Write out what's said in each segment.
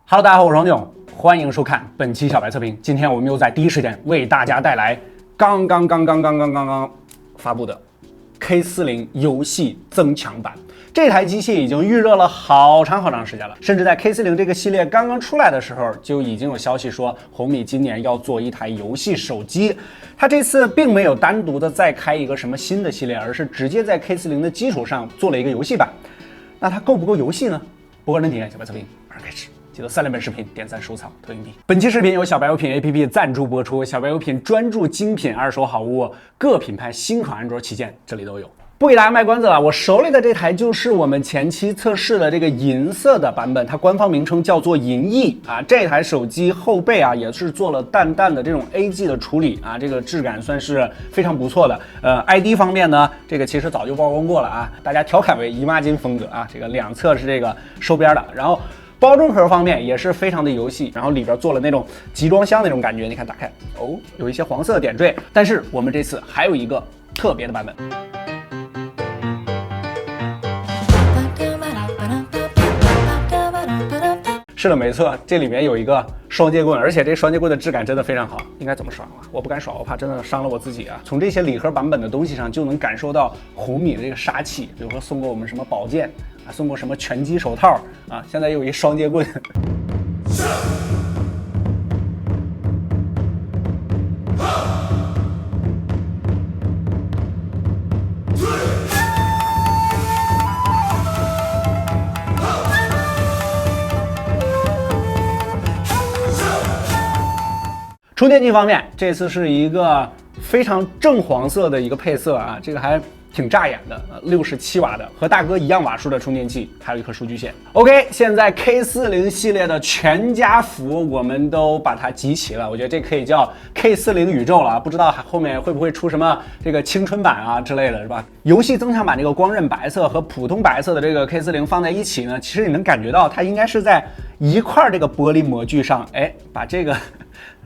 Hello， 大家好，我是王炯，欢迎收看本期小白测评。今天我们又在第一时间为大家带来刚刚发布的 K40游戏增强版。这台机器已经预热了好长时间了，甚至在 K40这个系列刚刚出来的时候，就已经有消息说红米今年要做一台游戏手机。它这次并没有单独的再开一个什么新的系列，而是直接在 K40的基础上做了一个游戏版。那它够不够游戏呢？不个人体验小白测评，马上开始。记得3连本视频点赞收藏投硬币。本期视频由小白有品 APP 赞助播出，小白有品专注精品二手好物，各品牌新款安卓旗舰这里都有。不给大家卖关子了，我手里的这台就是我们前期测试的这个银色的版本，它官方名称叫做银翼啊。这台手机后背啊也是做了淡淡的这种 AG 的处理啊，这个质感算是非常不错的。ID 方面呢，这个其实早就曝光过了啊，大家调侃为姨妈巾风格啊，这个两侧是这个收边的，然后包装盒方面也是非常的游戏，然后里边做了那种集装箱那种感觉，你看打开哦，有一些黄色的点缀。但是我们这次还有一个特别的版本。是的，没错，这里面有一个双节棍，而且这双节棍的质感真的非常好。应该怎么耍啊？我不敢耍，我怕真的伤了我自己啊。从这些礼盒版本的东西上就能感受到红米的这个杀气，比如说送过我们什么宝剑啊，送过什么拳击手套啊，现在又有一双节棍。充电器方面，这次是一个非常正黄色的一个配色啊，这个还挺扎眼的，67瓦的，和大哥一样瓦数的充电器，还有一颗数据线。OK， 现在 K40系列的全家福我们都把它集齐了，我觉得这可以叫 K40宇宙了，不知道后面会不会出什么这个青春版啊之类的，是吧？游戏增强版这个光刃白色和普通白色的这个 K40放在一起呢，其实你能感觉到它应该是在一块这个玻璃模具上，把这个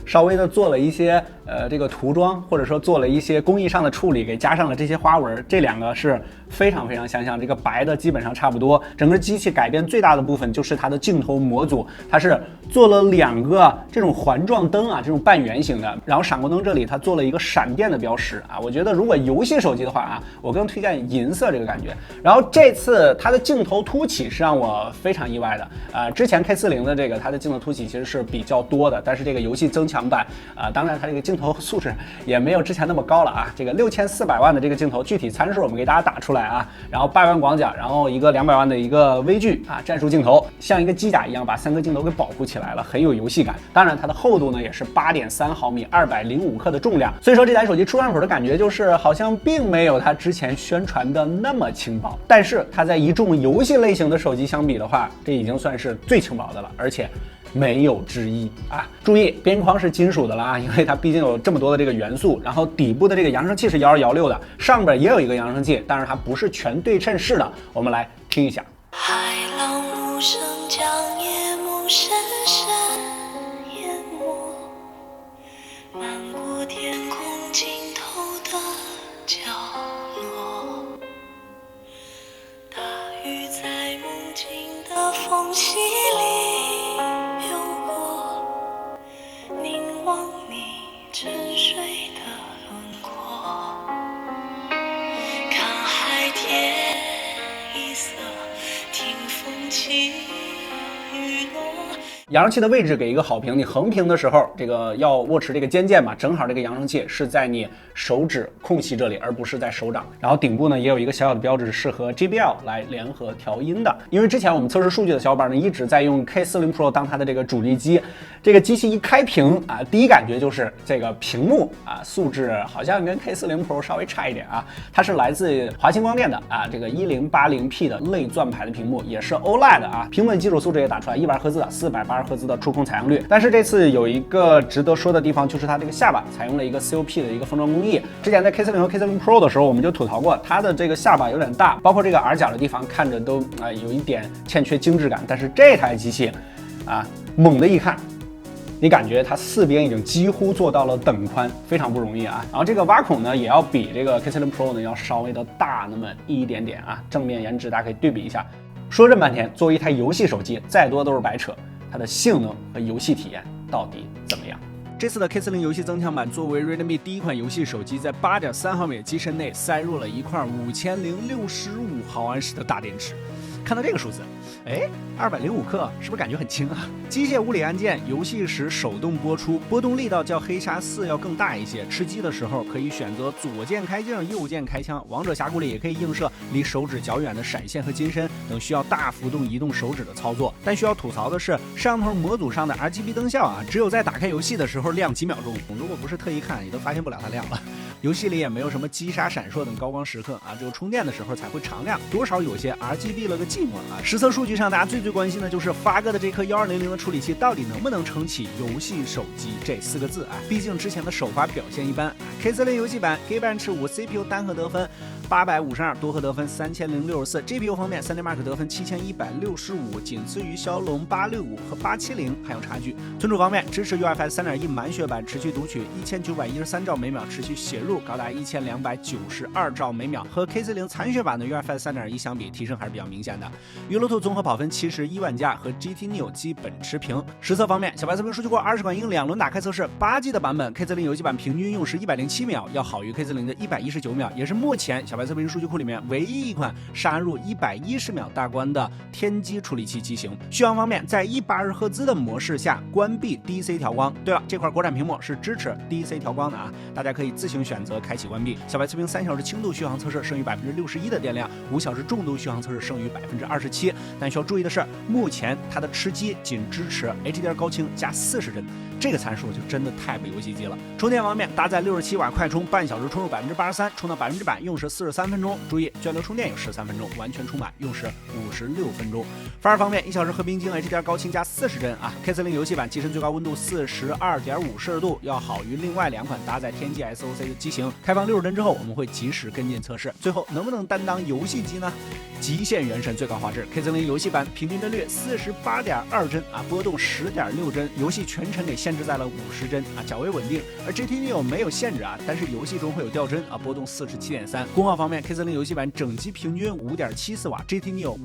稍微的做了一些这个涂装，或者说做了一些工艺上的处理，给加上了这些花纹。这两个是非常相像，这个白的基本上差不多。整个机器改变最大的部分就是它的镜头模组，它是做了2个这种环状灯啊，这种半圆形的，然后闪光灯这里它做了一个闪电的标识啊。我觉得如果游戏手机的话啊，我更推荐银色这个感觉。然后这次它的镜头凸起是让我非常意外的之前 K40的这个它的镜头凸起其实是比较多的，但是这个游戏增强版当然它这个镜头素质也没有之前那么高了啊。这个6400万的这个镜头，具体参数我们给大家打出来啊。然后8万广角，然后一个200万的一个微距啊，战术镜头，像一个机甲一样把3个镜头给保护起来了，很有游戏感。当然它的厚度呢也是8.3毫米，205克的重量。所以说这台手机出上手的感觉就是好像并没有它之前宣传的那么轻薄，但是它在一众游戏类型的手机相比的话，这已经算是最轻薄的了，而且没有之一啊！注意边框是金属的了啊，因为它毕竟有这么多的这个元素。然后底部的这个扬声器是1216的，上边也有一个扬声器，但是它不是全对称式的。我们来听一下。海浪无声将夜幕深深淹没，漫过天空尽头的角落，大雨在梦境的缝隙里流过，凝望你沉睡的轮廓，看海天一色，听风起雨落。扬声器的位置给一个好评，你横屏的时候，这个要握持这个肩键嘛，正好这个扬声器是在你手指空隙这里，而不是在手掌。然后顶部呢也有一个小小的标志，适合 JBL 来联合调音的。因为之前我们测试数据的小伙伴呢一直在用 K40 Pro 当它的这个主力机，这个机器一开屏啊，第一感觉就是这个屏幕啊素质好像跟 K40 Pro 稍微差一点啊。它是来自华星光电的啊这个1080p 的类钻牌的屏幕，也是 OLED 的啊，屏幕的基础素质也打出来120赫兹的480赫兹的触控采样率。但是这次有一个值得说的地方，就是它这个下巴采用了一个 COP 的一个封装工艺。之前在 K40 和 K40 Pro 的时候，我们就吐槽过它的这个下巴有点大，包括这个耳角的地方看着都有一点欠缺精致感。但是这台机器啊，猛的一看，你感觉它4边已经几乎做到了等宽，非常不容易啊。然后这个挖孔呢，也要比这个 K40 Pro 呢要稍微的大那么一点点啊。正面颜值大家可以对比一下。说这么半天，作为一台游戏手机，再多都是白扯。它的性能和游戏体验到底怎么样。这次的 K40 游戏增强版作为 Redmi 第一款游戏手机，在 8.3 毫米机身内塞入了一块5065毫安时的大电池。看到这个数字，205克是不是感觉很轻啊？机械物理按键，游戏时手动播出，波动力道较黑鲨4要更大一些。吃鸡的时候可以选择左键开镜、右键开枪。王者峡谷里也可以映射离手指较远的闪现和金身等需要大幅度移动手指的操作。但需要吐槽的是，摄像头模组上的 RGB 灯效只有在打开游戏的时候亮几秒钟，如果不是特意看，也都发现不了它亮了。游戏里也没有什么击杀、闪烁等高光时刻只有充电的时候才会常亮，多少有些 RGB 了个寂寞实测数据上，大家最关心的就是发哥的这颗1200的处理器到底能不能撑起游戏手机这4个字毕竟之前的首发表现一般。K40 游戏版 Geekbench 5 CPU 单核得分852，多核得分3064。GPU 方面，3D Mark 得分7165，仅次于骁龙865和870，还有差距。存储方面，支持 UFS 3.1满血版，持续读取1913兆每秒，持续写入高达1292兆每秒，和 K40 残血版的 UFS 3.1相比，提升还是比较明显的。娱乐兔综合跑分71万加，和 GT Neo 基本持平。实测方面，小白测评数据库20款应2轮打开测试，8G 的版本 K40 游戏版平均用时107秒，要好于 K40 的119秒，也是目前小白测评数据库里面唯一一款杀入110秒大关的天玑处理器机型。续航方面，在180赫兹的模式下关闭 DC 调光。对了，这块国产屏幕是支持 DC 调光的大家可以自行选择开启关闭。小白测评3小时轻度续航测试剩余61%的电量，5小时重度续航测试剩余27%。但需要注意的是，目前它的吃鸡仅支持 HDR 高清加40帧，这个参数就真的太不游戏机了。充电方面，搭载67瓦快充，半小时充入83%，充到100%用时43分钟。注意，涓流充电有13分钟，完全充满用时56分钟。发热方面，1小时和冰晶 HDR 高清加40帧K40 游戏版机身最高温度42.5摄氏度，要好于另外2款搭载天玑 SOC 的机型。开放60帧之后，我们会及时跟进测试。最后，能不能担当游戏机呢？极限原神最高画质 K40 游戏版平均帧率48.2帧波动10.6帧，游戏全程给限制在了50帧较为稳定。而 GT Neo 没有限制但是游戏中会有掉帧波动47.3。功耗方面 K40 游戏版整机平均5.74瓦 ，GT Neo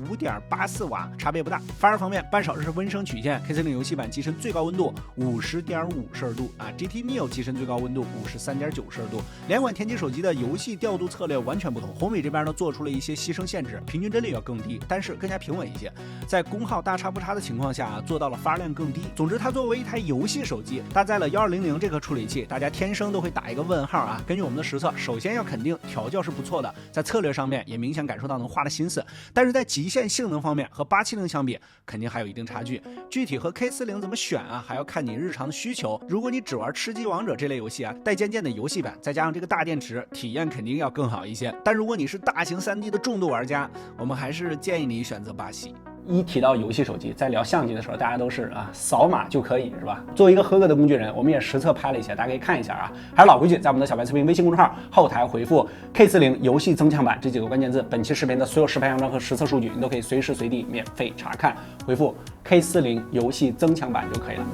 5.84瓦，差别不大。发热方面，半小时温升曲线 ，K40 游戏版机身最高温度50.5摄氏度GT Neo 机身最高温度53.9摄氏度。两款天玑手机的游戏调度策略完全不同，红米这边呢做出了一些牺牲限制，平均帧率要更低，但是更加平稳一些。在功耗大差不差的情况下做到了发热量更低。总之，它作为一台游戏手机，搭载了1200这颗处理器，大家天生都会打一个问号根据我们的实测，首先要肯定调教是不错的，在策略上面也明显感受到能花的心思，但是在极限性能方面和870相比，肯定还有一定差距。具体和 K40 怎么选还要看你日常的需求。如果你只玩吃鸡王者这类游戏带渐渐的游戏版，再加上这个大电池，体验肯定要更好一些。但如果你是大型3D 的重度玩家，我们还是建议你选择巴西。一提到游戏手机，在聊相机的时候，大家都是扫码就可以，是吧？作为一个合格的工具人，我们也实测拍了一些，大家可以看一下还是老规矩，在我们的小白测评微信公众号后台回复 K40 游戏增强版这几个关键字，本期视频的所有实拍样张和实测数据，你都可以随时随地免费查看。回复 K40 游戏增强版就可以了。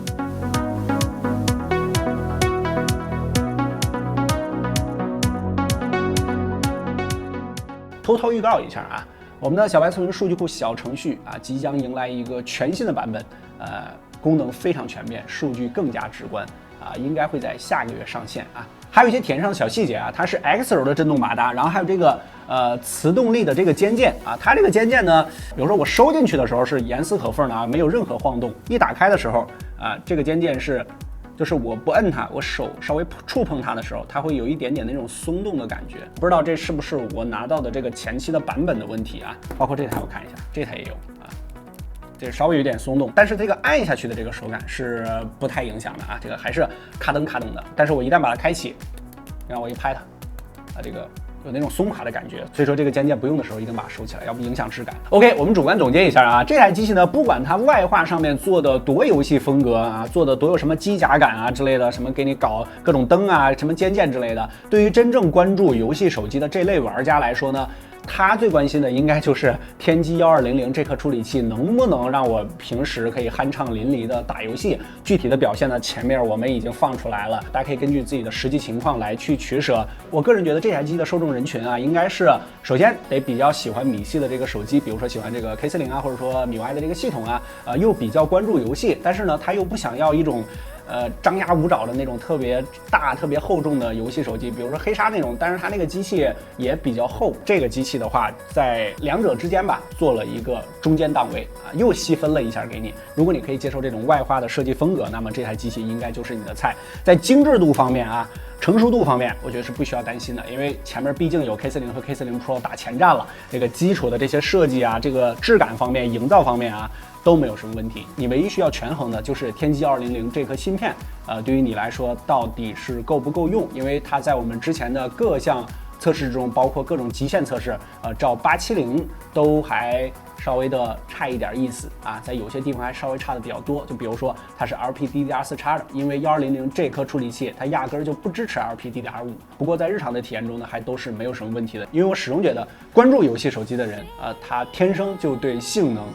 偷偷预告一下我们的小白测评数据库小程序即将迎来一个全新的版本，功能非常全面，数据更加直观应该会在下个月上线还有一些体验上的小细节它是 X 轴的震动马达，然后还有这个磁动力的这个肩键它这个肩键呢，比如说我收进去的时候是严丝合缝的没有任何晃动，一打开的时候这个肩键是。就是我不摁它，我手稍微触碰它的时候，它会有一点点那种松动的感觉。不知道这是不是我拿到的这个前期的版本的问题包括这台我看一下，这台也有这稍微有点松动，但是这个按下去的这个手感是不太影响的这个还是咔噔咔噔的。但是我一旦把它开启，让我一拍它这个有那种松垮的感觉，所以说这个肩键不用的时候一定把它收起来，要不影响质感。OK， 我们主观总结一下这台机器呢，不管它外画上面做的多游戏风格做的多有什么机甲感之类的，什么给你搞各种灯什么肩键之类的，对于真正关注游戏手机的这类玩家来说呢，他最关心的应该就是天玑1200这颗处理器能不能让我平时可以酣畅淋漓的打游戏。具体的表现呢，前面我们已经放出来了，大家可以根据自己的实际情况来去取舍。我个人觉得这台机的受众人群啊，应该是首先得比较喜欢米系的这个手机，比如说喜欢这个 K40啊，或者说米 Y 的这个系统啊，又比较关注游戏，但是呢，他又不想要一种张牙舞爪的那种特别大、特别厚重的游戏手机，比如说黑鲨那种，但是它那个机器也比较厚。这个机器的话，在两者之间吧，做了一个中间档位啊，又细分了一下给你。如果你可以接受这种外化的设计风格，那么这台机器应该就是你的菜。在精致度方面啊，成熟度方面，我觉得是不需要担心的，因为前面毕竟有 K40和 K40 Pro 打前站了，这个基础的这些设计啊，这个质感方面、营造方面啊，都没有什么问题。你唯一需要权衡的就是天玑200这颗芯片，对于你来说到底是够不够用？因为它在我们之前的各项测试中，包括各种极限测试，照870都还稍微的差一点意思啊，在有些地方还稍微差的比较多。就比如说它是 LPDDR4 插的，因为1200这颗处理器它压根儿就不支持 LPDDR5。不过在日常的体验中呢，还都是没有什么问题的。因为我始终觉得关注游戏手机的人他天生就对性能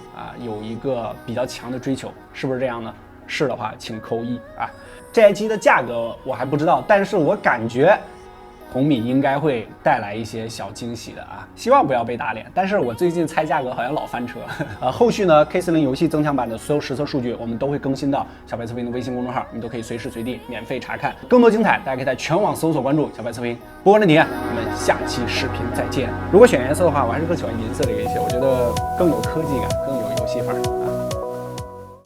有一个比较强的追求，是不是这样呢？是的话，请扣1啊。这台机的价格我还不知道，但是我感觉红米应该会带来一些小惊喜的啊，希望不要被打脸。但是我最近猜价格好像老翻车。后续呢 K40游戏增强版的所有实测数据，我们都会更新到小白测评的微信公众号，你都可以随时随地免费查看。更多精彩，大家可以在全网搜索关注小白测评。不过问题，我们下期视频再见。如果选颜色的话，我还是更喜欢银色的一些，我觉得更有科技感，更有游戏范儿。